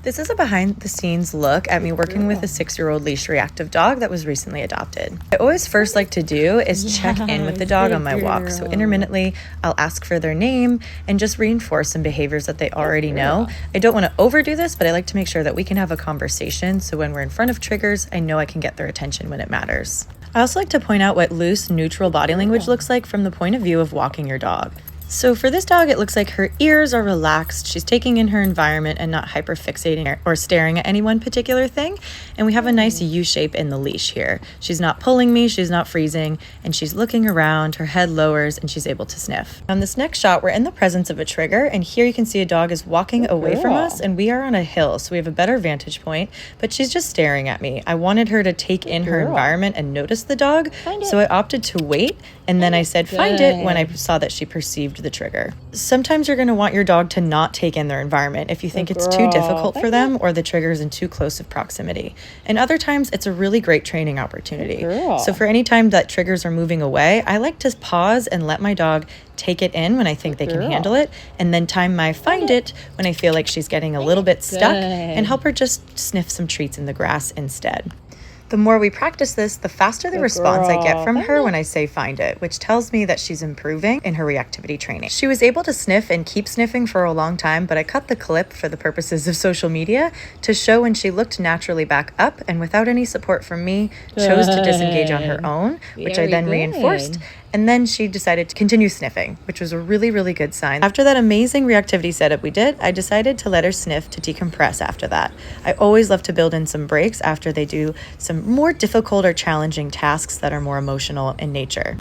This is a behind the scenes look at me working with a 6-year-old leash reactive dog that was recently adopted. I always first like to do is check in with the dog on my walk. So intermittently, I'll ask for their name and just reinforce some behaviors that they already know. I don't want to overdo this, but I like to make sure that we can have a conversation. So when we're in front of triggers, I know I can get their attention when it matters. I also like to point out what loose, neutral body language looks like from the point of view of walking your dog. So for this dog, it looks like her ears are relaxed. She's taking in her environment and not hyperfixating or staring at any one particular thing. And we have a nice U shape in the leash here. She's not pulling me, she's not freezing, and she's looking around, her head lowers, and she's able to sniff. On this next shot, we're in the presence of a trigger, and here you can see a dog is walking away from us, and we are on a hill, so we have a better vantage point, but she's just staring at me. I wanted her to take in her environment and notice the dog, so I opted to wait, and then I said, find it, when I saw that she perceived the trigger. Sometimes you're going to want your dog to not take in their environment if you think it's too difficult for them or the trigger's in too close of proximity. And other times it's a really great training opportunity. So for any time that triggers are moving away, I like to pause and let my dog take it in when I think they can handle it, and then time my find it when I feel like she's getting a little bit stuck, and help her just sniff some treats in the grass instead. The more we practice this, the faster the response I get from her when I say find it, which tells me that she's improving in her reactivity training. She was able to sniff and keep sniffing for a long time, but I cut the clip for the purposes of social media to show when she looked naturally back up and without any support from me, chose to disengage on her own, which I then reinforced. And then she decided to continue sniffing, which was a really, really good sign. After that amazing reactivity setup we did, I decided to let her sniff to decompress after that. I always love to build in some breaks after they do some more difficult or challenging tasks that are more emotional in nature.